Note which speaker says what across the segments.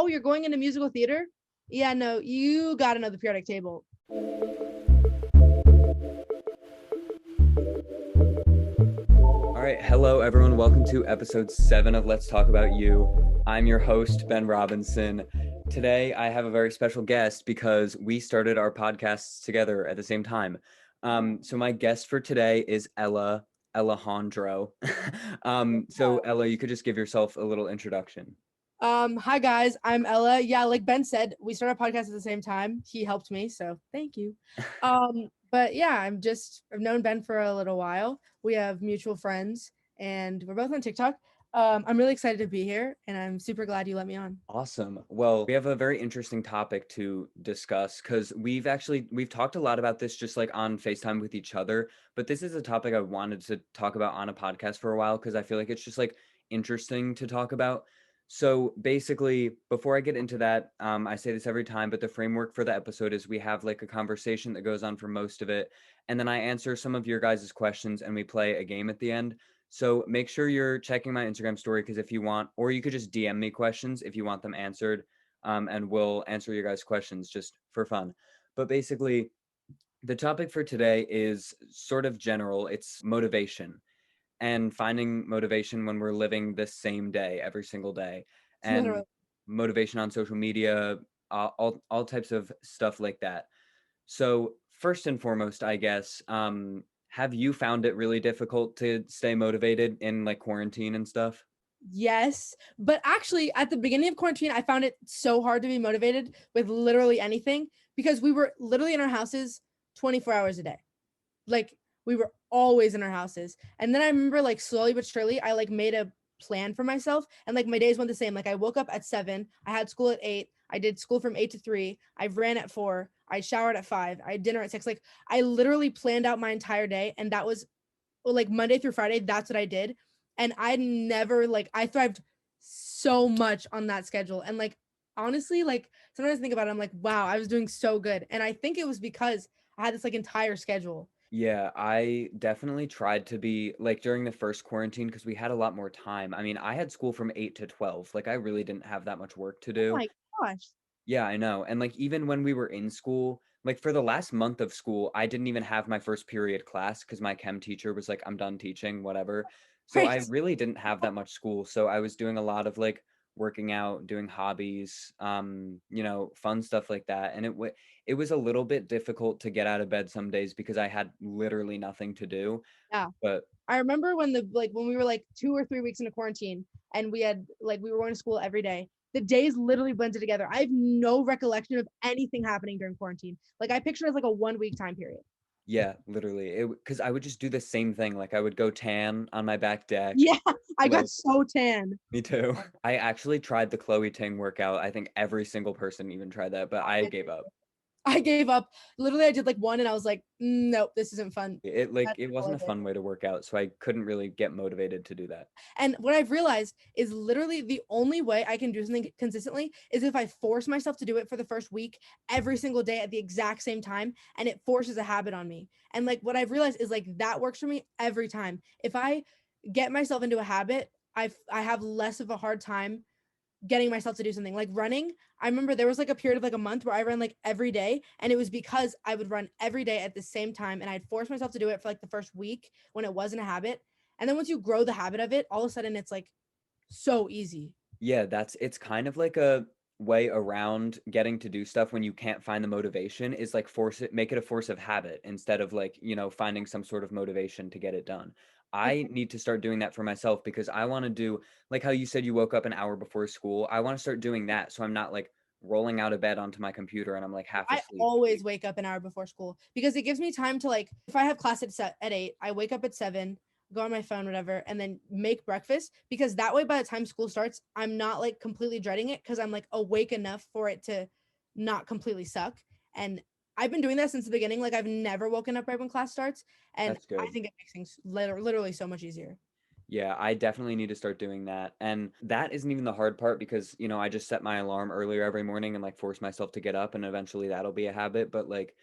Speaker 1: oh, you're going into musical theater? Yeah, no, you got to know the periodic table.
Speaker 2: All right, hello everyone. Welcome to episode 7 of Let's Talk About You. I'm your host, Ben Robinson. Today I have a very special guest because we started our podcasts together at the same time. So my guest for today is Ella Haun. So Ella, you could just give yourself a little introduction.
Speaker 1: Hi guys, I'm Ella. Yeah, like Ben said, we started a podcast at the same time. He helped me, so thank you. But yeah, I've known Ben for a little while. We have mutual friends and we're both on TikTok. I'm really excited to be here and I'm super glad you let me on.
Speaker 2: Awesome. Well, we have a very interesting topic to discuss because we've talked a lot about this just like on FaceTime with each other, but this is a topic I wanted to talk about on a podcast for a while because I feel like it's just like interesting to talk about. So basically, before I get into that, I say this every time, but the framework for the episode is we have like a conversation that goes on for most of it, and then I answer some of your guys' questions and we play a game at the end. So make sure you're checking my Instagram story because if you want, or you could just DM me questions if you want them answered, and we'll answer your guys' questions just for fun. But basically, the topic for today is sort of general. It's motivation and finding motivation when we're living the same day every single day, and
Speaker 1: Literally.
Speaker 2: motivation on social media, all types of stuff like that. So first and foremost, I guess, have you found it really difficult to stay motivated in like quarantine and stuff?
Speaker 1: Yes, but actually at the beginning of quarantine, I found it so hard to be motivated with literally anything because we were literally in our houses 24 hours a day. Like we were always in our houses. And then I remember like slowly but surely, I like made a plan for myself and like my days went the same. Like I woke up at 7, I had school at 8, I did school from 8 to 3, I ran at 4, I showered at 5, I had dinner at 6. Like I literally planned out my entire day and that was like Monday through Friday, that's what I did. And I never like I thrived so much on that schedule. And like honestly, like sometimes I think about it, I'm like, wow, I was doing so good. And I think it was because I had this like entire schedule.
Speaker 2: Yeah, I definitely tried to be like during the first quarantine because we had a lot more time. I mean, I had school from 8 to 12. Like I really didn't have that much work to
Speaker 1: Oh
Speaker 2: do.
Speaker 1: my gosh.
Speaker 2: Yeah, I know. And like even when we were in school, like for the last month of school, I didn't even have my first period class because my chem teacher was like, I'm done teaching, whatever. So I
Speaker 1: Right.
Speaker 2: really didn't have that much school. So I was doing a lot of like working out, doing hobbies, fun stuff like that. And it was a little bit difficult to get out of bed some days because I had literally nothing to do.
Speaker 1: Yeah.
Speaker 2: But
Speaker 1: I remember when we were like 2 or 3 weeks into quarantine and we were going to school every day. The days literally blended together. I have no recollection of anything happening during quarantine. Like I picture it as like a 1 week time period.
Speaker 2: yeah, literally. It because I would just do the same thing. Like I would go tan on my back deck.
Speaker 1: Yeah, I got
Speaker 2: Like
Speaker 1: so tan.
Speaker 2: me too. I actually tried the Chloe Ting workout. I think every single person even tried that, but I gave up.
Speaker 1: I gave up. Literally, I did like one and I was like, nope, this isn't fun.
Speaker 2: It
Speaker 1: That's all
Speaker 2: wasn't
Speaker 1: I
Speaker 2: a
Speaker 1: did.
Speaker 2: fun way to work out, so I couldn't really get motivated to do that.
Speaker 1: And what I've realized is literally the only way I can do something consistently is if I force myself to do it for the first week every single day at the exact same time and it forces a habit on me. And like what I've realized is like that works for me every time. If I get myself into a habit, I have less of a hard time getting myself to do something like running. I remember there was like a period of like a month where I ran like every day, and it was because I would run every day at the same time, and I'd force myself to do it for like the first week when it wasn't a habit. And then once you grow the habit of it, all of a sudden it's like so easy.
Speaker 2: Yeah, it's kind of like a way around getting to do stuff when you can't find the motivation is like make it a force of habit instead of like, finding some sort of motivation to get it done. I need to start doing that for myself because I want to do like how you said you woke up an hour before school. I want to start doing that so I'm not like rolling out of bed onto my computer and I'm like half
Speaker 1: I
Speaker 2: asleep.
Speaker 1: always wake up an hour before school because it gives me time to like if I have class at 8, I wake up at 7, go on my phone, whatever, and then make breakfast because that way by the time school starts, I'm not like completely dreading it because I'm like awake enough for it to not completely suck. And I've been doing that since the beginning. Like I've never woken up right when class starts. And
Speaker 2: That's
Speaker 1: I
Speaker 2: good.
Speaker 1: think it makes things literally so much easier.
Speaker 2: Yeah, I definitely need to start doing that. And that isn't even the hard part because, I just set my alarm earlier every morning and like force myself to get up and eventually that'll be a habit. But like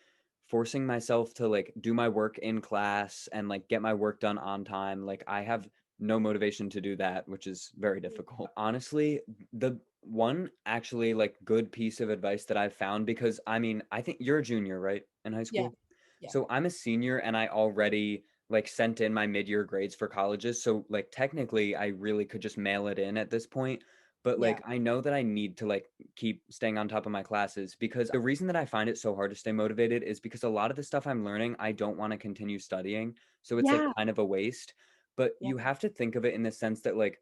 Speaker 2: forcing myself to like do my work in class and like get my work done on time, like I have no motivation to do that, which is very difficult. Honestly, the one actually like good piece of advice that I've found, because I mean, I think you're a junior, right, in high
Speaker 1: Yeah.
Speaker 2: school?
Speaker 1: Yeah.
Speaker 2: So I'm a senior and I already like sent in my mid-year grades for colleges. So like technically I really could just mail it in at this point. But
Speaker 1: Yeah.
Speaker 2: like I know that I need to like keep staying on top of my classes, because the reason that I find it so hard to stay motivated is because a lot of the stuff I'm learning, I don't want to continue studying. So it's like
Speaker 1: Yeah.
Speaker 2: kind of a waste. But
Speaker 1: Yeah.
Speaker 2: you have to think of it in the sense that like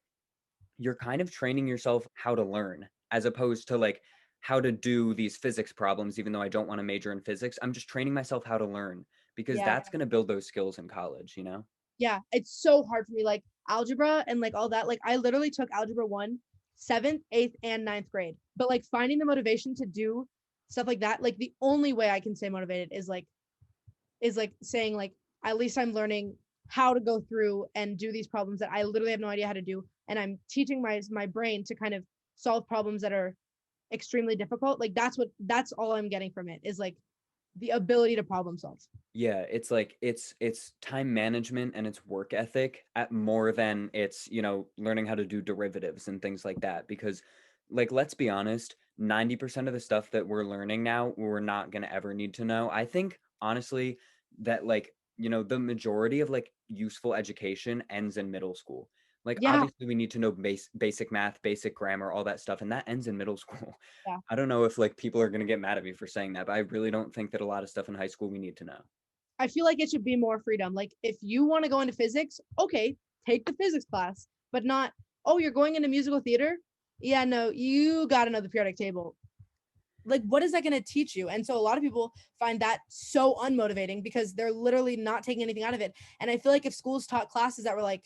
Speaker 2: you're kind of training yourself how to learn, as opposed to like how to do these physics problems. Even though I don't want to major in physics, I'm just training myself how to learn, because
Speaker 1: Yeah.
Speaker 2: that's going to build those skills in college, you know?
Speaker 1: Yeah. It's so hard for me. Like algebra and like all that. Like I literally took algebra one, seventh, eighth, and ninth grade. But like finding the motivation to do stuff like that, like the only way I can stay motivated is like saying like at least I'm learning how to go through and do these problems that I literally have no idea how to do, and I'm teaching my brain to kind of solve problems that are extremely difficult. Like that's all I'm getting from it is like the ability to problem solve.
Speaker 2: Yeah, it's like it's time management and it's work ethic at more than it's, learning how to do derivatives and things like that. Because like let's be honest, 90% of the stuff that we're learning now, we're not going to ever need to know. I think honestly that like, the majority of like useful education ends in middle school. Like
Speaker 1: Yeah.
Speaker 2: obviously we need to know basic math, basic grammar, all that stuff, and that ends in middle school.
Speaker 1: Yeah.
Speaker 2: I don't know if like people are going to get mad at me for saying that, but I really don't think that a lot of stuff in high school we need to know.
Speaker 1: I feel like it should be more freedom. Like if you want to go into physics, okay, take the physics class, but not, oh, you're going into musical theater? Yeah, no, you got to know the periodic table. Like what is that going to teach you? And so a lot of people find that so unmotivating because they're literally not taking anything out of it. And I feel like if schools taught classes that were like,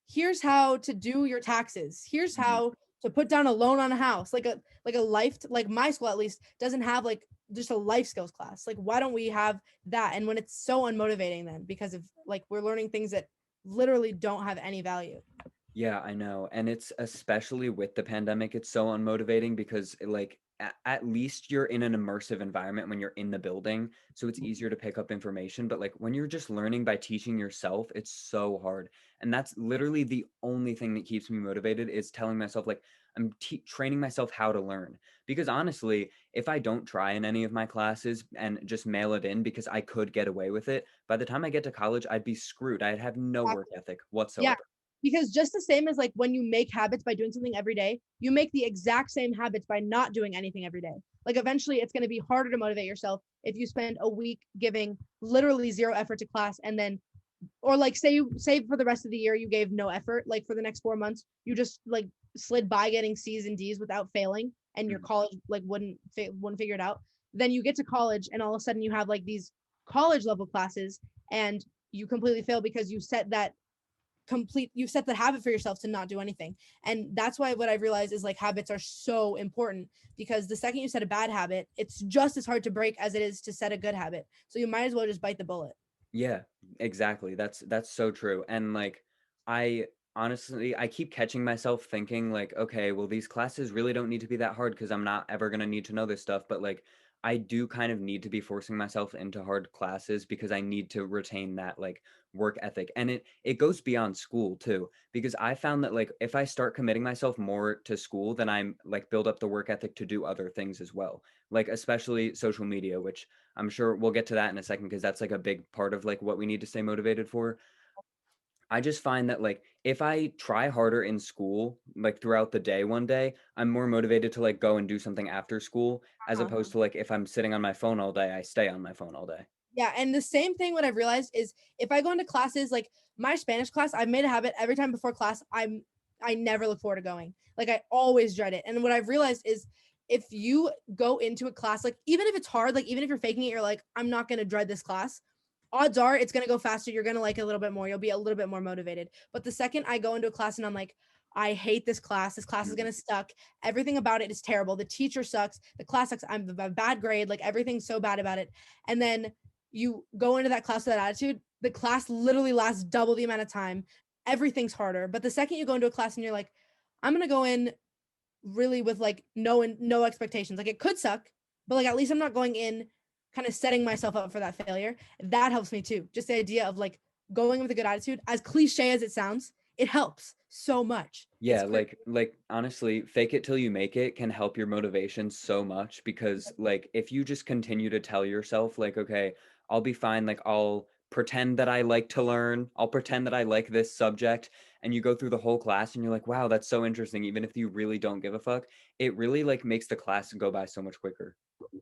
Speaker 1: here's how to do your taxes, here's
Speaker 2: Mhm.
Speaker 1: how to put down a loan on a house, like a life, like my school at least doesn't have like just a life skills class. Like why don't we have that? And when it's so unmotivating then because of like we're learning things that literally don't have any value.
Speaker 2: Yeah, I know. And it's especially with the pandemic, it's so unmotivating because like at least you're in an immersive environment when you're in the building, so it's easier to pick up information, but like when you're just learning by teaching yourself, it's so hard. And that's literally the only thing that keeps me motivated, is telling myself like I'm training myself how to learn. Because honestly, if I don't try in any of my classes and just mail it in because I could get away with it, by the time I get to college, I'd be screwed. I'd have no work ethic
Speaker 1: Yeah,
Speaker 2: whatsoever.
Speaker 1: because just the same as like when you make habits by doing something every day, you make the exact same habits by not doing anything every day. Like eventually it's going to be harder to motivate yourself if you spend a week giving literally zero effort to class, and then or like say for the rest of the year you gave no effort, like for the next 4 months you just like slid by getting C's and D's without failing, and your
Speaker 2: Mhm.
Speaker 1: college like wouldn't figure it out. Then you get to college and all of a sudden you have like these college level classes and you completely fail because you set the habit for yourself to not do anything. And that's why what I've realized is like habits are so important, because the second you set a bad habit, it's just as hard to break as it is to set a good habit, so you might as well just bite the bullet.
Speaker 2: Yeah, exactly. That's so true. And like I honestly I keep catching myself thinking like, okay, well these classes really don't need to be that hard because I'm not ever going to need to know this stuff, but like I do kind of need to be forcing myself into hard classes because I need to retain that like work ethic. And it goes beyond school too, because I found that like if I start committing myself more to school, then I'm like build up the work ethic to do other things as well. Like especially social media, which I'm sure we'll get to that in a second because that's like a big part of like what we need to stay motivated for. I just find that like if I try harder in school, like throughout the day one day, I'm more motivated to like go and do something after school, as
Speaker 1: Uh-huh.
Speaker 2: opposed to like if I'm sitting on my phone all day, I stay on my phone all day.
Speaker 1: Yeah, and the same thing what I've realized is if I go into classes like my Spanish class, I've made a habit every time before class, I never look forward to going. Like I always dread it. And what I've realized is if you go into a class, like even if it's hard, like even if you're faking it, you're like, I'm not gonna dread this class. Odds are it's gonna go faster. You're gonna like it a little bit more. You'll be a little bit more motivated. But the second I go into a class and I'm like, I hate this class. This class is
Speaker 2: Mhm.
Speaker 1: gonna suck. Everything about it is terrible. The teacher sucks. The class sucks. I'm a bad grade. Like everything's so bad about it. And then you go into that class with that attitude, the class literally lasts double the amount of time. Everything's harder. But the second you go into a class and you're like, I'm gonna go in really with like no expectations. Like it could suck, but like at least I'm not going in kind of setting myself up for that failure. That helps me too. Just the idea of like going with a good attitude, as cliche as it sounds, it helps so much.
Speaker 2: Yeah,
Speaker 1: It's crazy.
Speaker 2: like honestly, fake it till you make it can help your motivation so much because like if you just continue to tell yourself like, okay, I'll be fine, like I'll pretend that I like to learn, I'll pretend that I like this subject, and you go through the whole class and you're like, wow, that's so interesting, even if you really don't give a fuck, it really like makes the class go by so much quicker.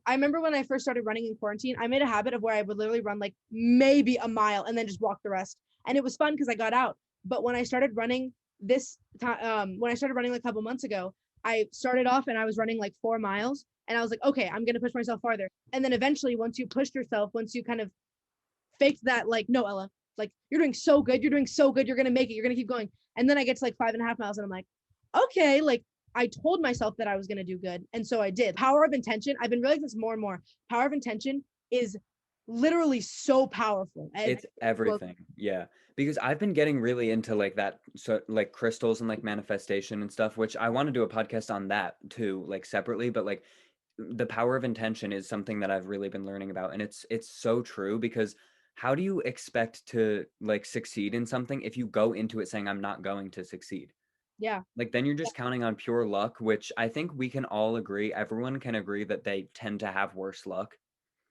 Speaker 1: I remember when I first started running in quarantine, I made a habit of where I would literally run like maybe a mile and then just walk the rest. And it was fun because I got out. But when I started running this time, when I started running like a couple months ago, I started off and I was running like 4 miles. And I was like, okay, I'm going to push myself farther. And then eventually, once you pushed yourself, once you kind of faked that, like, no, Ella, like, you're doing so good. You're doing so good. You're going to make it. You're going to keep going. And then I get to like 5.5 miles and I'm like, okay, like, I told myself that I was going to do good. And so I did. Power of intention. I've been realizing this more and more. Power of intention is literally so powerful.
Speaker 2: It's everything. Yeah. Because I've been getting really into like that, so like crystals and like manifestation and stuff, which I want to do a podcast on that too, like separately, but like the power of intention is something that I've really been learning about. And it's so true because how do you expect to like succeed in something if you go into it saying I'm not going to succeed?
Speaker 1: Yeah.
Speaker 2: Like then you're just counting on pure luck, which I think we can all agree, everyone can agree that they tend to have worse luck.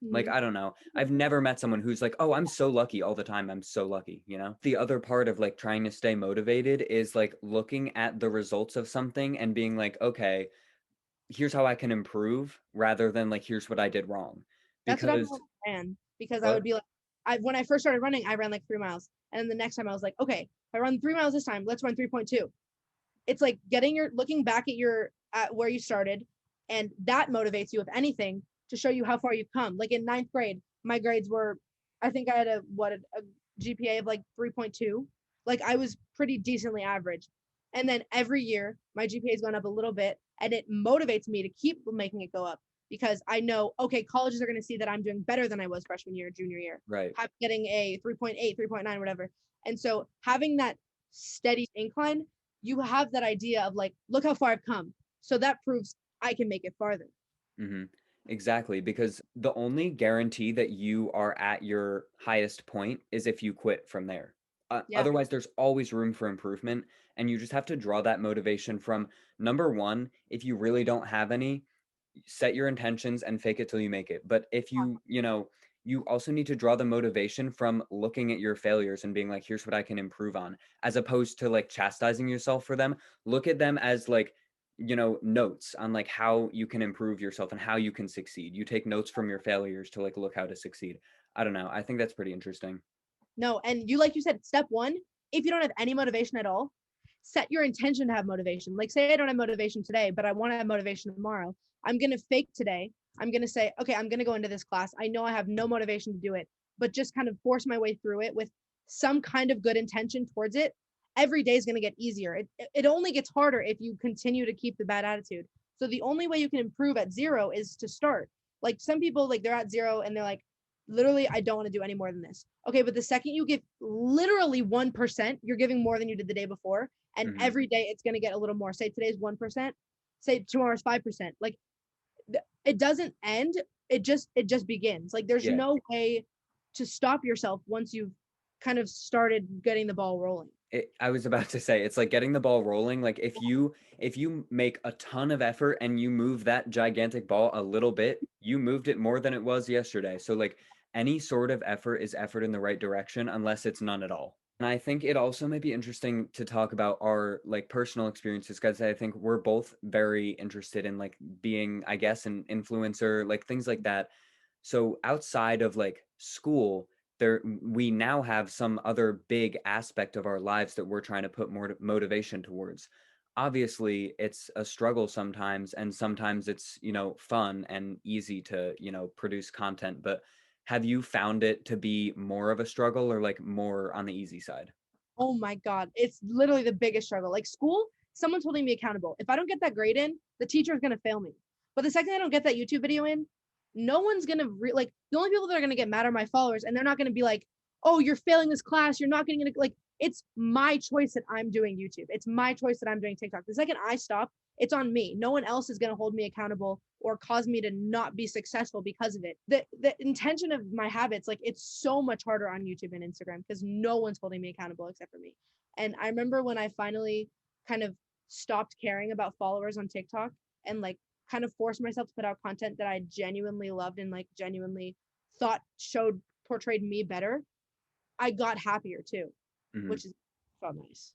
Speaker 2: Like,
Speaker 1: Mhm.
Speaker 2: I don't know. I've never met someone who's like, "Oh, I'm so lucky all the time. I'm so lucky," you know? The other part of like trying to stay motivated is like looking at the results of something and being like, "Okay, here's how I can improve," rather than like, "Here's what I did wrong."
Speaker 1: That's what I'm
Speaker 2: Because
Speaker 1: doing with ran because I would
Speaker 2: what?
Speaker 1: be like, when I first started running, I ran like 3 miles. And then the next time I was like, okay, if I run 3 miles this time, let's run 3.2. It's like looking back at where you started, and that motivates you, if anything, to show you how far you've come. Like in ninth grade, my grades were, I think I had a GPA of like 3.2. Like I was pretty decently average. And then every year my GPA has gone up a little bit, and it motivates me to keep making it go up because I know, okay, colleges are going to see that I'm doing better than I was freshman year, junior year,
Speaker 2: Right.
Speaker 1: getting a 3.8, 3.9, whatever. And so having that steady incline, you have that idea of like, look how far I've come. So that proves I can make it farther.
Speaker 2: Mm-hmm. Exactly, because the only guarantee that you are at your highest point is if you quit from there.
Speaker 1: Yeah.
Speaker 2: Otherwise, there's always room for improvement, and you just have to draw that motivation from number one, if you really don't have any, set your intentions and fake it till you make it. But if you also need to draw the motivation from looking at your failures and being like, here's what I can improve on, as opposed to like chastising yourself for them. Look at them as like, notes on like how you can improve yourself and how you can succeed. You take notes from your failures to like look how to succeed. I don't know. I think that's pretty interesting.
Speaker 1: No, and like you said, step one, if you don't have any motivation at all, set your intention to have motivation. Like, say I don't have motivation today, but I want to have motivation tomorrow. I'm going to fake today. I'm going to say, okay, I'm going to go into this class. I know I have no motivation to do it, but just kind of force my way through it with some kind of good intention towards it. Every day is going to get easier. It only gets harder if you continue to keep the bad attitude. So the only way you can improve at zero is to start. Like some people, like they're at zero and they're like, literally, I don't want to do any more than this. Okay, but the second you give literally 1%, you're giving more than you did the day before. And
Speaker 2: Hmm.
Speaker 1: every day it's going to get a little more. Say today's 1%, say tomorrow's 5%. Like it doesn't end. It just begins. Like there's
Speaker 2: Yeah.
Speaker 1: no way to stop yourself once you've kind of started getting the ball rolling.
Speaker 2: I was about to say it's like getting the ball rolling. Like if you make a ton of effort and you move that gigantic ball a little bit, you moved it more than it was yesterday. So like any sort of effort is effort in the right direction unless it's none at all. And I think it also may be interesting to talk about our like personal experiences because I think we're both very interested in like being, I guess, an influencer, like things like that. So outside of like school, there we now have some other big aspect of our lives that we're trying to put more motivation towards. Obviously, it's a struggle sometimes, and sometimes it's, fun and easy to, produce content, but have you found it to be more of a struggle or like more on the easy side?
Speaker 1: Oh my God. It's literally the biggest struggle. Like school, someone's holding me accountable. If I don't get that grade in, the teacher is going to fail me. But the second I don't get that YouTube video in, no one's going to like the only people that are going to get mad are my followers. And they're not going to be like, oh, you're failing this class. You're not getting it. Like, it's my choice that I'm doing YouTube. It's my choice that I'm doing TikTok. The second I stop, it's on me. No one else is going to hold me accountable or cause me to not be successful because of it. The intention of my habits, like it's so much harder on YouTube and Instagram because no one's holding me accountable except for me. And I remember when I finally kind of stopped caring about followers on TikTok and like kind of forced myself to put out content that I genuinely loved and like genuinely thought showed portrayed me better, I got happier too,
Speaker 2: Mhm.
Speaker 1: which is felt nice.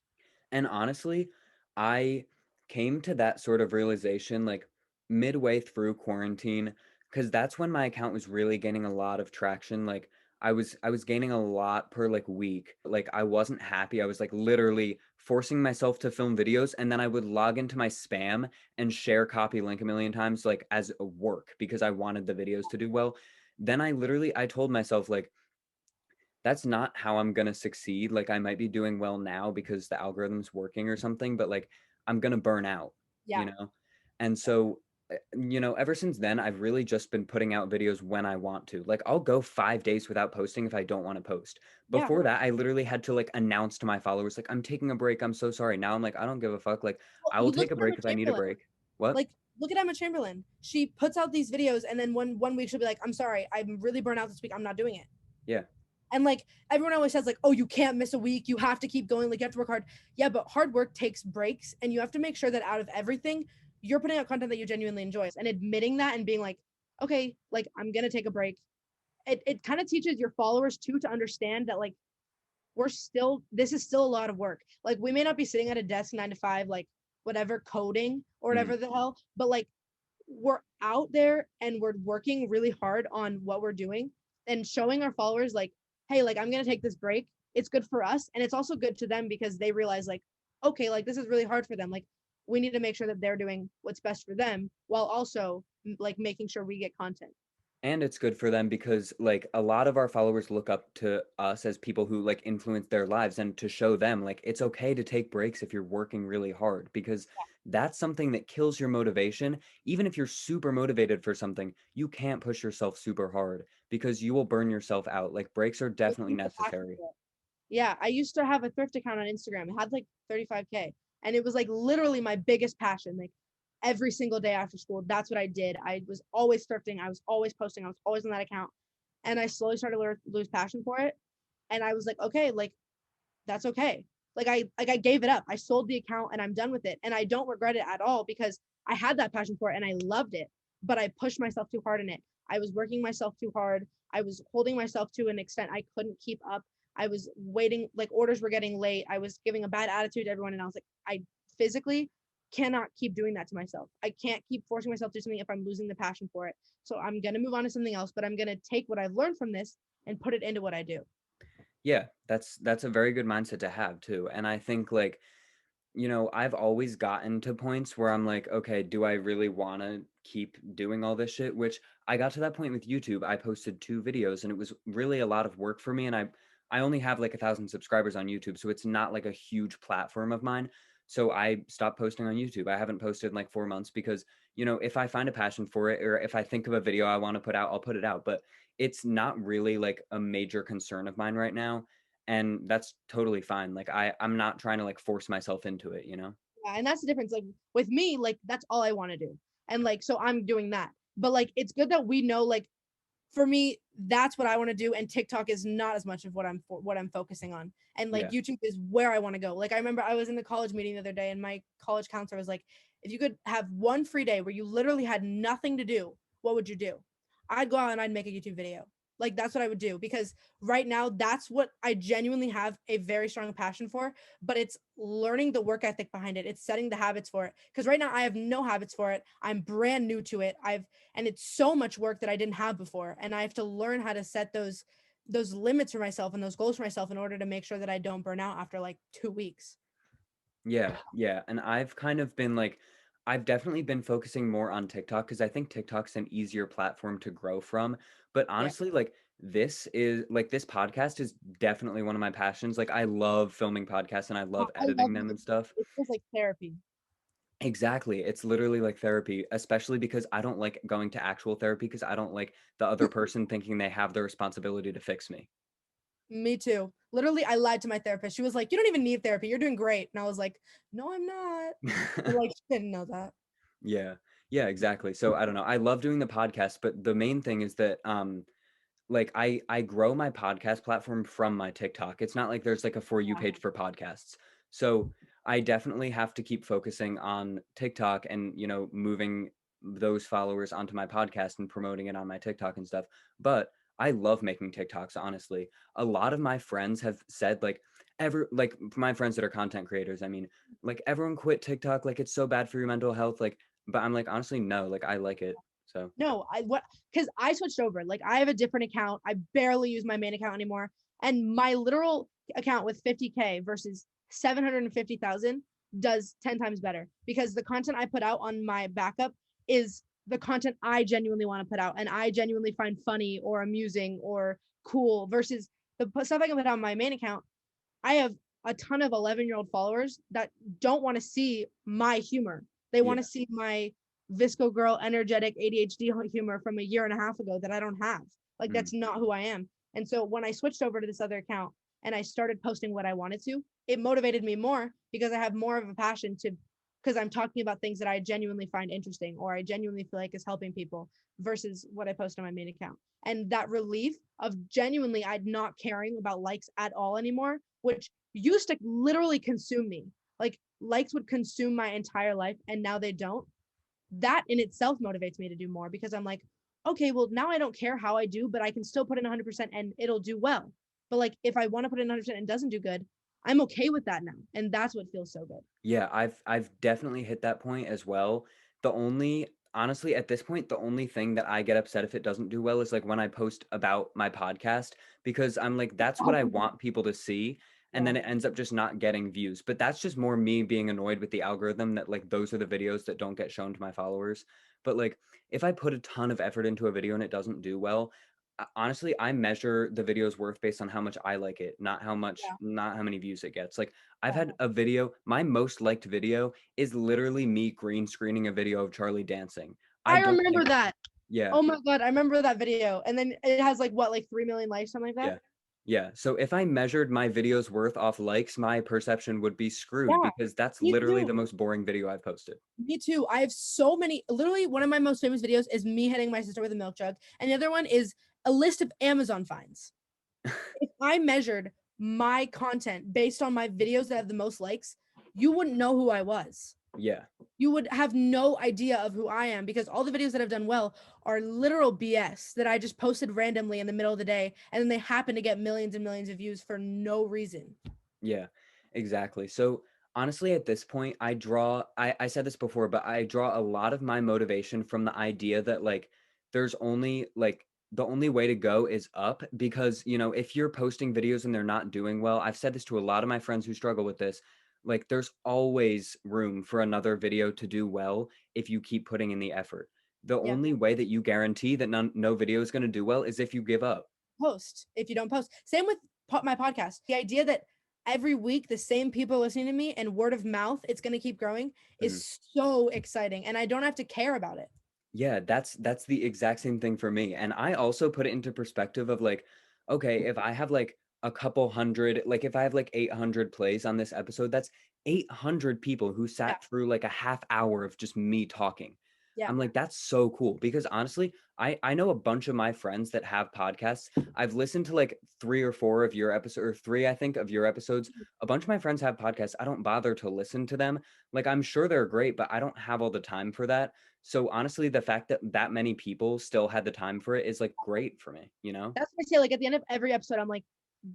Speaker 2: And honestly, I came to that sort of realization like midway through quarantine because that's when my account was really gaining a lot of traction. Like I was gaining a lot per like week. Like I wasn't happy. I was like literally forcing myself to film videos and then I would log into my spam and share copy link a million times like as a work because I wanted the videos to do well. Then I told myself like that's not how I'm gonna succeed. Like I might be doing well now because the algorithm's working or something, but like I'm gonna burn out,
Speaker 1: Yeah.
Speaker 2: you know? And so, ever since then, I've really just been putting out videos when I want to. Like I'll go 5 days without posting if I don't want to post.
Speaker 1: Yeah.
Speaker 2: Before that, I literally had to like announce to my followers, like, I'm taking a break. I'm so sorry. Now I'm like, I don't give a fuck. Like,
Speaker 1: Well,
Speaker 2: I will
Speaker 1: you look
Speaker 2: take a
Speaker 1: at Emma
Speaker 2: break if I need a
Speaker 1: Chamberlain.
Speaker 2: break. What?
Speaker 1: Like, look at Emma Chamberlain. She puts out these videos, and then one week she'll be like, "I'm sorry, I'm really burnt out this week. I'm not doing it."
Speaker 2: Yeah.
Speaker 1: And like everyone always says, like, "Oh, you can't miss a week. You have to keep going. Like, you have to work hard." Yeah, but hard work takes breaks, and you have to make sure that out of everything, you're putting out content that you genuinely enjoy, and admitting that and being like, "Okay, like I'm gonna take a break." It kind of teaches your followers too to understand that like this is still a lot of work. Like we may not be sitting at a desk 9 to 5, like whatever coding or
Speaker 2: Mhm.
Speaker 1: whatever the hell, but like we're out there and we're working really hard on what we're doing and showing our followers like, hey, like I'm gonna take this break. It's good for us and it's also good to them because they realize like, okay, like this is really hard for them. Like we need to make sure that they're doing what's best for them while also like making sure we get content.
Speaker 2: And it's good for them because like a lot of our followers look up to us as people who like influence their lives and to show them like it's okay to take breaks if you're working really hard because that's something that kills your motivation. Even if you're super motivated for something, you can't push yourself super hard because you will burn yourself out. Like breaks are
Speaker 1: Like,
Speaker 2: definitely
Speaker 1: keep the passion
Speaker 2: necessary.
Speaker 1: for it. Yeah, I used to have a thrift account on Instagram. It had like 35K. And it was like literally my biggest passion. Like every single day after school, that's what I did. I was always thrifting. I was always posting. I was always on that account. And I slowly started to lose passion for it. And I was like, okay, like that's okay. Like I gave it up. I sold the account and I'm done with it. And I don't regret it at all because I had that passion for it and I loved it. But I pushed myself too hard in it. I was working myself too hard. I was holding myself to an extent I couldn't keep up. I was waiting, like orders were getting late. I was giving a bad attitude to everyone. And I was like, I physically cannot keep doing that to myself. I can't keep forcing myself to do something if I'm losing the passion for it. So I'm going to move on to something else, but I'm going to take what I've learned from this and put it into what I do.
Speaker 2: Yeah, that's a very good mindset to have too. And I think like I've always gotten to points where I'm like, okay, do I really want to keep doing all this shit? Which I got to that point with YouTube. I posted 2 videos and it was really a lot of work for me. And I only have like 1,000 subscribers on YouTube. So it's not like a huge platform of mine. So I stopped posting on YouTube. I haven't posted in like 4 months because, if I find a passion for it or if I think of a video I want to put out, I'll put it out. But it's not really like a major concern of mine right now and that's totally fine. Like I'm not trying to like force myself into it.
Speaker 1: Yeah, and that's the difference. Like with me, like that's all I want to do. And like so I'm doing that. But like it's good that we know like for me that's what I want to do and TikTok is not as much of what I'm focusing on. And like
Speaker 2: Yeah.
Speaker 1: YouTube is where I want to go. Like I remember I was in the college meeting the other day and my college counselor was like if you could have one free day where you literally had nothing to do, what would you do? I'd go out and I'd make a YouTube video. Like that's what I would do because right now that's what I genuinely have a very strong passion for, but it's learning the work ethic behind it. It's setting the habits for it. Because right now I have no habits for it. I'm brand new to it. And it's so much work that I didn't have before. And I have to learn how to set those limits for myself and those goals for myself in order to make sure that I don't burn out after like 2 weeks.
Speaker 2: Yeah. Yeah. And I've kind of been like, I've definitely been focusing more on TikTok because I think TikTok's an easier platform to grow from. But
Speaker 1: Yeah.
Speaker 2: honestly, like this podcast is definitely one of my passions. Like I love filming podcasts and I love
Speaker 1: I love
Speaker 2: editing them
Speaker 1: it.
Speaker 2: and stuff.
Speaker 1: It feels like therapy.
Speaker 2: Exactly. It's literally like therapy, especially because I don't like going to actual therapy because I don't like the other person thinking they have the responsibility to fix me.
Speaker 1: Me too. Literally, I lied to my therapist. She was like, "You don't even need therapy. You're doing great." And I was like, "No, I'm not." But like, she didn't know that.
Speaker 2: Yeah. Yeah, exactly. So I don't know. I love doing the podcast, but the main thing is that like I grow my podcast platform from my TikTok. It's not like there's like a for you page for podcasts. So I definitely have to keep focusing on TikTok and, you know, moving those followers onto my podcast and promoting it on my TikTok and stuff. But I love making TikToks, honestly. A lot of my friends have said like my friends that are content creators, I mean, like everyone quit TikTok, like it's so bad for your mental health. Like, but I'm like, honestly, no, like I like it. So
Speaker 1: No, because I switched over. Like I have a different account. I barely use my main account anymore. And my literal account with 50K versus 750,000 does 10 times better because the content I put out on my backup is the content I genuinely want to put out and I genuinely find funny or amusing or cool versus the stuff I can put out on my main account. I have a ton of 11-year-old followers that don't want to see my humor. They want to
Speaker 2: yeah.
Speaker 1: see my Visco girl, energetic ADHD humor from a year and a half ago that I don't have. Like,
Speaker 2: Mm,
Speaker 1: that's not who I am. And so when I switched over to this other account and I started posting what I wanted to, it motivated me more because I have more of a passion to, because I'm talking about things that I genuinely find interesting or I genuinely feel like is helping people versus what I post on my main account. And that relief of genuinely I'd not caring about likes at all anymore, which used to literally consume me. Like likes would consume my entire life and now they don't. That in itself motivates me to do more because I'm like, okay, well now I don't care how I do, but I can still put in 100% and it'll do well. But like if I want to put in 100% and doesn't do good, I'm okay with that now. And that's what feels so good.
Speaker 2: yeah, I've definitely hit that point as well. The only honestly at this point, the only thing that I get upset if it doesn't do well is like when I post about my podcast because I'm like that's what I want people to see and
Speaker 1: Yeah.
Speaker 2: then it ends up just not getting views. But that's just more me being annoyed with the algorithm that like those are the videos that don't get shown to my followers. But like if I put a ton of effort into a video and it doesn't do well, honestly, I measure the video's worth based on how much I like it,
Speaker 1: Yeah.
Speaker 2: not how many views it gets. Like I've had
Speaker 1: Yeah.
Speaker 2: a video, my most liked video is literally me green screening a video of Charlie dancing. I
Speaker 1: I
Speaker 2: don't
Speaker 1: remember
Speaker 2: think,
Speaker 1: that.
Speaker 2: yeah,
Speaker 1: Oh my God. I remember that video. And then it has like what, like 3 million likes, something like that?
Speaker 2: yeah, yeah. So if I measured my video's worth off likes, my perception would be screwed
Speaker 1: Yeah.
Speaker 2: because that's
Speaker 1: Me
Speaker 2: literally the
Speaker 1: too.
Speaker 2: most boring video I've posted.
Speaker 1: Me too. I have so many. Literally, one of my most famous videos is me hitting my sister with a milk jug, and the other one is a list of Amazon finds. If I measured my content based on my videos that have the most likes, you wouldn't know who I was.
Speaker 2: Yeah.
Speaker 1: You would have no idea of who I am because all the videos that have done well are literal BS that I just posted randomly in the middle of the day, and then they happen to get millions and millions of views for no reason.
Speaker 2: Yeah, exactly. So honestly, at this point, I said this before, but I draw a lot of my motivation from the idea that like there's only like the only way to go is up because, you know, if you're posting videos and they're not doing well, I've said this to a lot of my friends who struggle with this, like there's always room for another video to do well if you keep putting in the effort. The
Speaker 1: Yeah.
Speaker 2: only way that you guarantee that no video is going to do well is if you give up.
Speaker 1: Post if you don't post. Same with my podcast. The idea that every week the same people listening to me and word of mouth, it's going to keep growing
Speaker 2: Mhm.
Speaker 1: is so exciting. And I don't have to care about it.
Speaker 2: Yeah, that's the exact same thing for me. And I also put it into perspective of like, okay, if I have like a couple hundred, like if I have like 800 plays on this episode, that's 800 people who
Speaker 1: Yeah.
Speaker 2: sat through like a half hour of just me talking.
Speaker 1: Yeah.
Speaker 2: I'm like, that's so cool because honestly, I know a bunch of my friends that have podcasts. I've listened to like three or four of your episodes, or three, I think, of your episodes. A bunch of my friends have podcasts. I don't bother to listen to them. Like, I'm sure they're great, but I don't have all the time for that. So honestly, the fact that that many people still had the time for it is like great for me, you know?
Speaker 1: That's what I say. Like at the end of every episode, I'm like,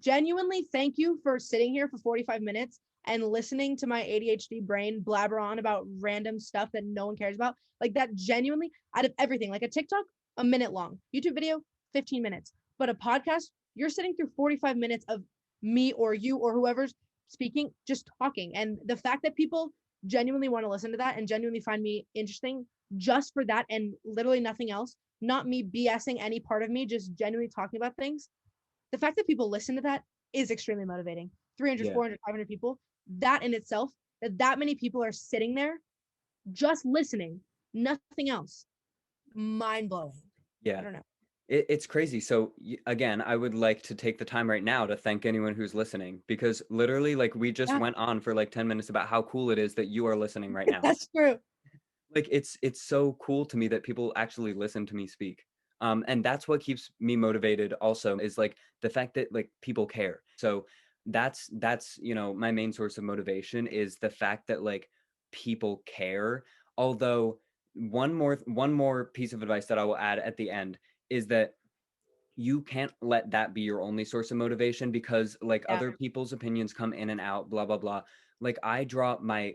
Speaker 1: genuinely thank you for sitting here for 45 minutes and listening to my ADHD brain blabber on about random stuff that no one cares about. Like that genuinely out of everything, like a TikTok, a minute long, YouTube video, 15 minutes, but a podcast, you're sitting through 45 minutes of me or you or whoever's speaking, just talking. And the fact that people genuinely want to listen to that and genuinely find me interesting just for that and literally nothing else, not me BSing any part of me, just genuinely talking about things. The fact that people listen to that is extremely motivating. 300,
Speaker 2: Yeah.
Speaker 1: 400, 500 people, that in itself, that many people are sitting there just listening, nothing else. Mind blowing. I
Speaker 2: Yeah.
Speaker 1: don't know.
Speaker 2: It's crazy. So again, I would like to take the time right now to thank anyone who's listening because literally like we just
Speaker 1: Yeah,
Speaker 2: went on for like 10 minutes about how cool it is that you are listening right now.
Speaker 1: that's true.
Speaker 2: Like it's so cool to me that people actually listen to me speak. And that's what keeps me motivated also is like the fact that like people care. So that's my main source of motivation is the fact that like people care. Although one more piece of advice that I will add at the end is that you can't let that be your only source of motivation, because like
Speaker 1: Yeah.
Speaker 2: other people's opinions come in and out, blah blah blah. Like I draw my,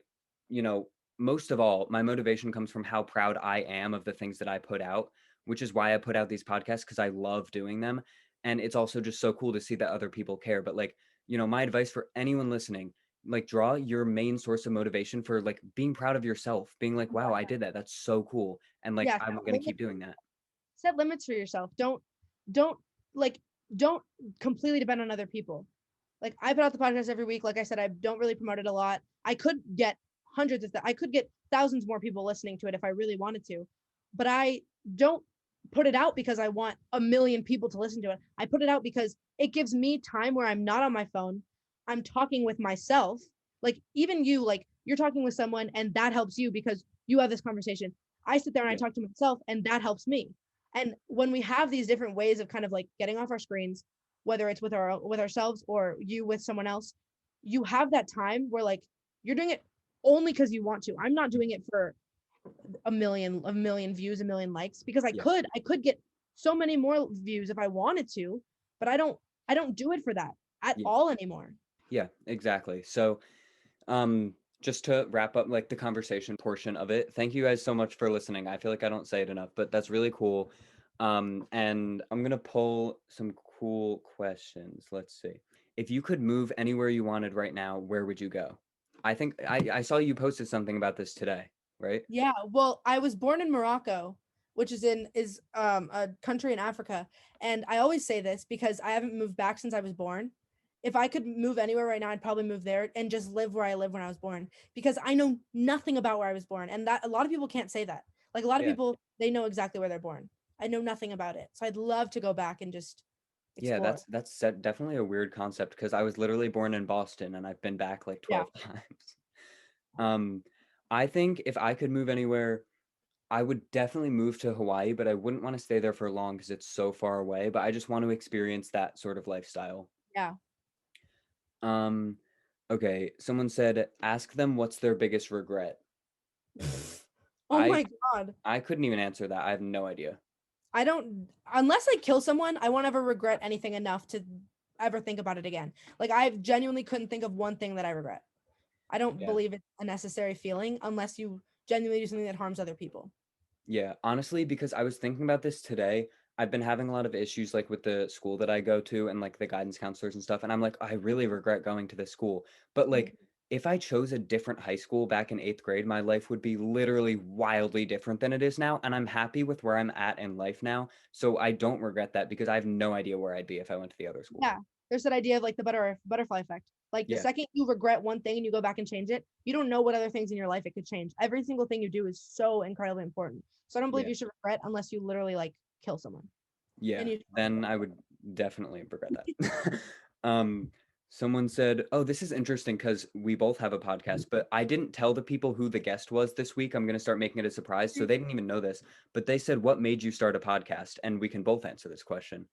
Speaker 2: you know most of all, my motivation comes from how proud I am of the things that I put out, which is why I put out these podcasts, because I love doing them. And it's also just so cool to see that other people care. But like, my advice for anyone listening, like draw your main source of motivation for like being proud of yourself, being like, wow, I did that, that's so cool, and like
Speaker 1: Yeah.
Speaker 2: I'm gonna keep doing that.
Speaker 1: Set limits for yourself. Don't like don't completely depend on other people. Like I put out the podcast every week. Like I said, I don't really promote it a lot. I could get I could get thousands more people listening to it if I really wanted to, but I don't put it out because I want a million people to listen to it. I put it out because it gives me time where I'm not on my phone. I'm talking with myself. Like even you, like you're talking with someone and that helps you because you have this conversation. I sit there and I
Speaker 2: Yeah.
Speaker 1: talk to myself and that helps me. And when we have these different ways of kind of like getting off our screens, whether it's with ourselves or you with someone else, you have that time where like you're doing it only because you want to. I'm not doing it for a million views, a million likes, because
Speaker 2: Yeah.
Speaker 1: I could get so many more views if I wanted to, but I don't do it for that at
Speaker 2: Yeah.
Speaker 1: all anymore.
Speaker 2: Yeah, exactly. So, just to wrap up like the conversation portion of it, thank you guys so much for listening. I feel like I don't say it enough, but that's really cool. And I'm gonna pull some cool questions. Let's see. If you could move anywhere you wanted right now, where would you go? I think I saw you posted something about this today, right?
Speaker 1: Yeah, well, I was born in Morocco, which is a country in Africa, and I always say this because I haven't moved back since I was born. If I could move anywhere right now, I'd probably move there and just live where I lived when I was born, because I know nothing about where I was born, and that a lot of people can't say that. Like a lot of
Speaker 2: Yeah.
Speaker 1: people, they know exactly where they're born. I know nothing about it, so I'd love to go back and just
Speaker 2: Yeah,
Speaker 1: explore.
Speaker 2: definitely a weird concept, because I was literally born in Boston and I've been back like
Speaker 1: Yeah,
Speaker 2: 12 times. Um, I think if I could move anywhere, I would definitely move to Hawaii, but I wouldn't want to stay there for long because it's so far away. But I just want to experience that sort of lifestyle.
Speaker 1: yeah.
Speaker 2: Um, okay, someone said, ask them what's their biggest regret.
Speaker 1: Oh
Speaker 2: I
Speaker 1: my God.
Speaker 2: I couldn't even answer that. I have no idea.
Speaker 1: I don't, unless I kill someone, I won't ever regret anything enough to ever think about it again. Like I genuinely couldn't think of one thing that I regret. I don't
Speaker 2: Yeah.
Speaker 1: believe it's a necessary feeling unless you genuinely do something that harms other people.
Speaker 2: Yeah, honestly, because I was thinking about this today. I've been having a lot of issues like with the school that I go to and like the guidance counselors and stuff. And I'm like, I really regret going to this school. But like, if I chose a different high school back in eighth grade, my life would be literally wildly different than it is now. And I'm happy with where I'm at in life now. So I don't regret that, because I have no idea where I'd be if I went to the other school.
Speaker 1: Yeah. There's that idea of like the butterfly effect. Like the
Speaker 2: Yeah.
Speaker 1: second you regret one thing and you go back and change it, you don't know what other things in your life it could change. Every single thing you do is so incredibly important. So I don't believe
Speaker 2: Yeah.
Speaker 1: you should regret unless you literally like kill someone.
Speaker 2: Yeah,
Speaker 1: And you
Speaker 2: then I would definitely regret that. um, Someone said, "Oh, this is interesting because we both have a podcast, but I didn't tell the people who the guest was this week. I'm going to start making it a surprise, so they didn't even know this. But they said, "What made you start a podcast?" And we can both answer this question.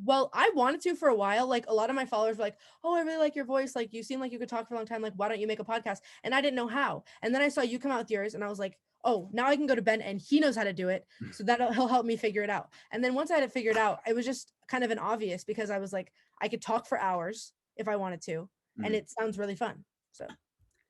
Speaker 1: Well, I wanted to for a while. Like a lot of my followers were like, "Oh, I really like your voice. Like you seem like you could talk for a long time. Like why don't you make a podcast?" And I didn't know how. And then I saw you come out with yours, and I was like, "Oh, now I can go to Ben, and he knows how to do it. So that he'll help me figure it out." And then once I had it figured out, it was just kind of an obvious because I was like, I could talk for hours if I wanted to, and
Speaker 2: Mhm.
Speaker 1: it sounds really fun. So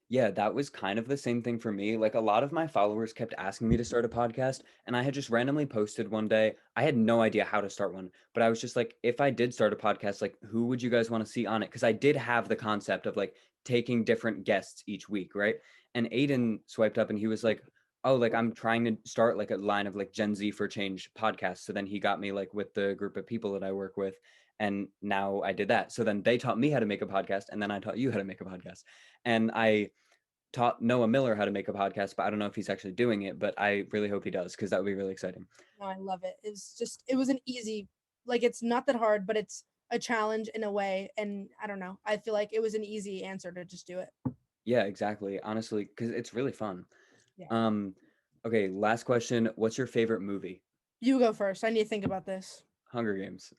Speaker 2: Yeah, that was kind of the same thing for me. Like a lot of my followers kept asking me to start a podcast, and I had just randomly posted one day. I had no idea how to start one, but I was just like, if I did start a podcast, like who would you guys want to see on it? Because I did have the concept of like taking different guests each week, right? And Aidan swiped up and he was like, "Oh, like I'm trying to start like a line of like Gen Z for Change podcasts." So then he got me like with the group of people that I work with, and now I did that. So then they taught me how to make a podcast, and then I taught you how to make a podcast. And I taught Noah Miller how to make a podcast, but I don't know if he's actually doing it, but I really hope he does, because that would be really exciting.
Speaker 1: no, I love it. It was an easy, like it's not that hard, but it's a challenge in a way. And I don't know. I feel like it was an easy answer to just do it.
Speaker 2: Yeah, exactly. Honestly, because it's really fun.
Speaker 1: Yeah.
Speaker 2: Um, okay, last question. What's your favorite movie?
Speaker 1: You go first. I need to think about this.
Speaker 2: Hunger Games.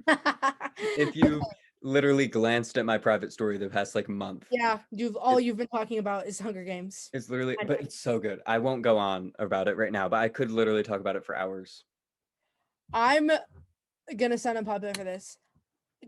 Speaker 2: If
Speaker 1: Okay.
Speaker 2: you literally glanced at my private story the past like month.
Speaker 1: Yeah, you've been talking about is Hunger Games.
Speaker 2: It's literally,
Speaker 1: I
Speaker 2: but it's so good. I won't go on about it right now, but I could literally talk about it for hours.
Speaker 1: I'm gonna sound unpopular for this.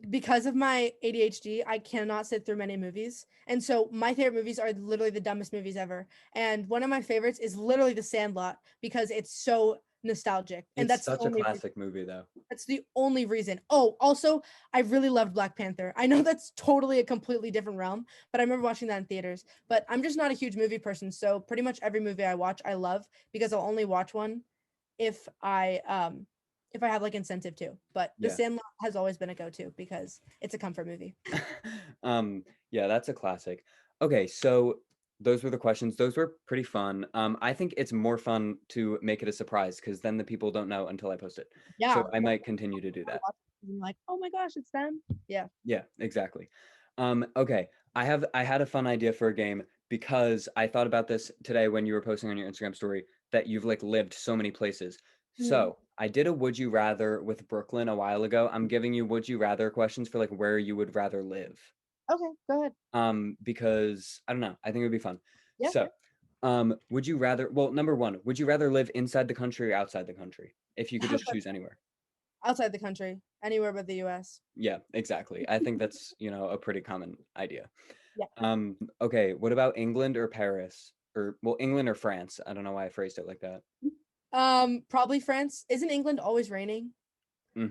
Speaker 1: Because of my ADHD, I cannot sit through many movies. And so my favorite movies are literally the dumbest movies ever. And one of my favorites is literally The Sandlot because it's so nostalgic. And
Speaker 2: It's such a classic movie, though.
Speaker 1: that's the only reason. Oh, also, I really loved Black Panther. I know that's totally a completely different realm, but I remember watching that in theaters. But I'm just not a huge movie person, so pretty much every movie I watch, I love because I'll only watch one if I have like incentive to. But The
Speaker 2: Yeah.
Speaker 1: Sandlot has always been a go-to because it's a comfort movie.
Speaker 2: Yeah, that's a classic. Okay, so those were the questions. Those were pretty fun. I think it's more fun to make it a surprise because then the people don't know until I post it. So
Speaker 1: Yeah.
Speaker 2: I might continue to do that.
Speaker 1: I'm like, oh my gosh, it's them. Yeah.
Speaker 2: Yeah, exactly. Okay, I had a fun idea for a game because I thought about this today when you were posting on your Instagram story that you've like lived so many places.
Speaker 1: Mhm.
Speaker 2: So I did a would you rather with Brooklyn a while ago. I'm giving you would you rather questions for like where you would rather live.
Speaker 1: Okay, go ahead.
Speaker 2: Because I don't know, I think it would be fun.
Speaker 1: Yeah,
Speaker 2: So,
Speaker 1: sure.
Speaker 2: would you rather, well, number one, would you rather live inside the country or outside the country if you could just choose anywhere?
Speaker 1: Outside the country, anywhere but the US.
Speaker 2: Yeah, exactly. I think that's, a pretty common idea.
Speaker 1: Yeah.
Speaker 2: Okay, what about England or Paris? Or well, England or France? I don't know why I phrased it like that.
Speaker 1: Probably France. Isn't England always raining?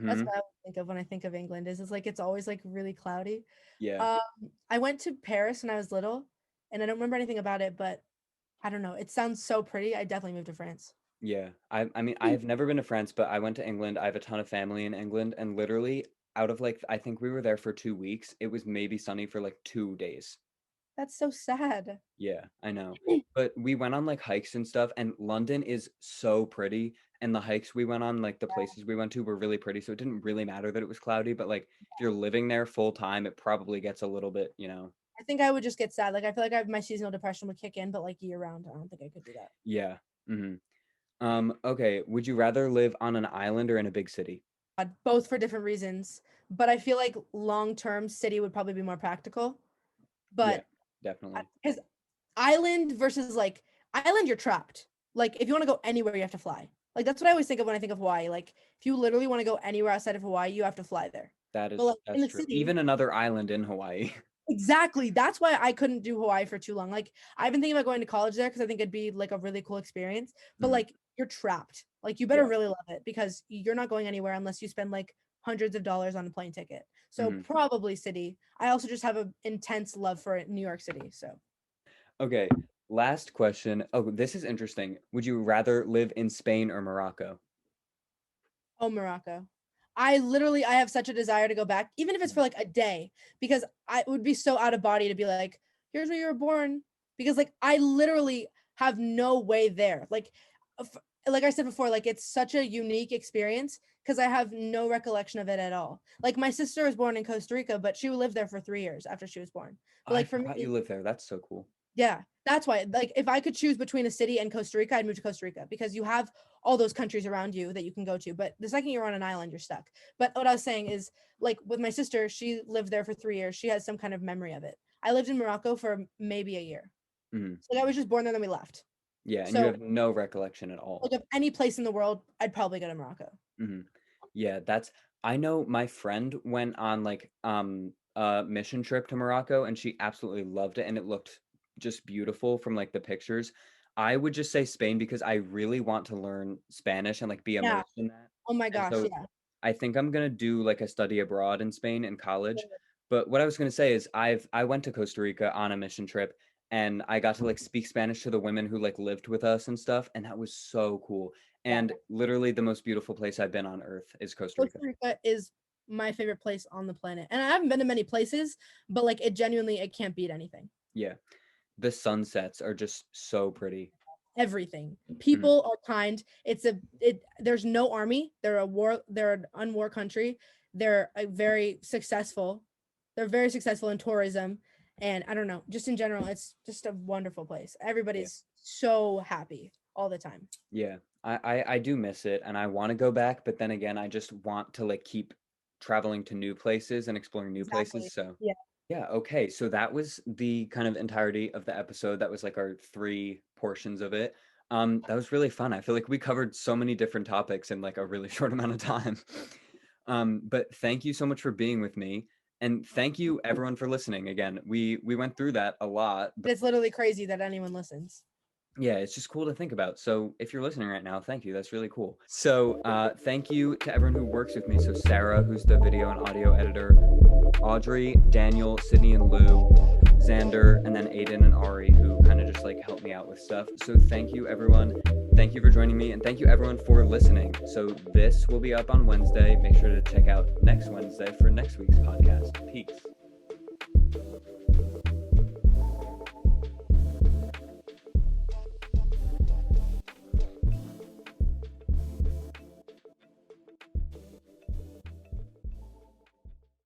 Speaker 1: That's
Speaker 2: Mm-hmm.
Speaker 1: what I always think of when I think of England. Is it's like it's always like really cloudy.
Speaker 2: Yeah.
Speaker 1: Um, I went to Paris when I was little, and I don't remember anything about it, but I don't know. It sounds so pretty. I definitely moved to France.
Speaker 2: Yeah. I mean, I've never been to France, but I went to England. I have a ton of family in England, and literally out of like I think we were there for 2 weeks. It was maybe sunny for like 2 days.
Speaker 1: That's so sad.
Speaker 2: Yeah, I know. But we went on like hikes and stuff, and London is so pretty. And the hikes we went on, like the places we went to were really pretty. So it didn't really matter that it was cloudy, but like if you're living there full time, it probably gets a little bit.
Speaker 1: I think I would just get sad. Like I feel like my seasonal depression would kick in, but like year round, I don't think I could do that.
Speaker 2: Yeah. hmm okay. Would you rather live on an island or in a big city?
Speaker 1: Both for different reasons, but I feel like long term city would probably be more practical.
Speaker 2: Yeah,
Speaker 1: But
Speaker 2: definitely.
Speaker 1: because island versus like island, you're trapped. Like if you want to go anywhere, you have to fly. Like that's what I always think of when I think of Hawaii. Like if you literally want to go anywhere outside of Hawaii, you have to fly there.
Speaker 2: That
Speaker 1: But
Speaker 2: is
Speaker 1: like in
Speaker 2: that's
Speaker 1: the
Speaker 2: true.
Speaker 1: city,
Speaker 2: Even another island in Hawaii.
Speaker 1: exactly. That's why I couldn't do Hawaii for too long. Like I've been thinking about going to college there because I think it'd be like a really cool experience. But
Speaker 2: Mhm.
Speaker 1: like you're trapped. Like you better
Speaker 2: Yeah.
Speaker 1: really love it because you're not going anywhere unless you spend like hundreds of dollars on a plane ticket. So
Speaker 2: hmm
Speaker 1: probably city. I also just have an intense love for New York City. So
Speaker 2: Okay. Last question. Oh, this is interesting. Would you rather live in Spain or Morocco?
Speaker 1: oh, Morocco. I have such a desire to go back, even if it's for
Speaker 2: Mhm.
Speaker 1: like a day, because I would be so out of body to be like, here's where you were born. Because like I literally have no way there. Like I said before, like it's such a unique experience because I have no recollection of it at all. Like my sister was born in Costa Rica, but she lived there for 3 years after she was born. But
Speaker 2: I
Speaker 1: like for
Speaker 2: forgot you
Speaker 1: me,
Speaker 2: live there. That's so cool.
Speaker 1: yeah, that's why. Like, if I could choose between a city and Costa Rica, I'd move to Costa Rica because you have all those countries around you that you can go to. But the second you're on an island, you're stuck. But what I was saying is, like, with my sister, she lived there for 3 years. She has some kind of memory of it. I lived in Morocco for maybe a year.
Speaker 2: Mhm.
Speaker 1: So like, I was just born there, then we left.
Speaker 2: Yeah, and you
Speaker 1: So,
Speaker 2: have no recollection at all.
Speaker 1: like, of any place in the world, I'd probably go to Morocco.
Speaker 2: Mhm. Yeah, that's I know my friend went on like a mission trip to Morocco and she absolutely loved it and it looked just beautiful from like the pictures. I would just say Spain because I really want to learn Spanish and like be
Speaker 1: Yeah.
Speaker 2: immersed in that.
Speaker 1: Oh my
Speaker 2: And
Speaker 1: gosh.
Speaker 2: so
Speaker 1: Yeah.
Speaker 2: I think I'm gonna do like a study abroad in Spain in college. But what I was gonna say is I went to Costa Rica on a mission trip and I got to like speak Spanish to the women who like lived with us and stuff, and that was so cool.
Speaker 1: Yeah.
Speaker 2: And literally the most beautiful place I've been on earth is Costa
Speaker 1: Costa
Speaker 2: Rica.
Speaker 1: Rica is my favorite place on the planet. And I haven't been to many places, but like it can't beat anything.
Speaker 2: Yeah. The sunsets are just so pretty.
Speaker 1: Everything.
Speaker 2: Mhm.
Speaker 1: People are kind. There's no army. They're an unwar country. They're a very successful. They're very successful in tourism. And I don't know, just in general, it's just a wonderful place.
Speaker 2: Yeah.
Speaker 1: Everybody's so happy all the time.
Speaker 2: Yeah. I do miss it and I want to go back, but then again, I just want to like keep traveling to new places and exploring new
Speaker 1: Exactly.
Speaker 2: places. So
Speaker 1: Yeah.
Speaker 2: yeah, okay. So that was the kind of entirety of the episode. That was like our 3 portions of it. That was really fun. I feel like we covered so many different topics in like a really short amount of time. But thank you so much for being with me. And thank you everyone for listening. Again, we went through that a lot, but
Speaker 1: It's literally crazy that anyone listens.
Speaker 2: yeah, it's just cool to think about. So if you're listening right now, thank you. That's really cool. So thank you to everyone who works with me. So Sara, who's the video and audio editor, Audrey, Daniel, Sydney and Lou, Zander, and then Aidan and Ari, who kind of just like help me out with stuff. So thank you everyone. Thank you for joining me, and thank you everyone for listening. So this will be up on Wednesday. Make sure to check out next Wednesday for next week's podcast. Peace.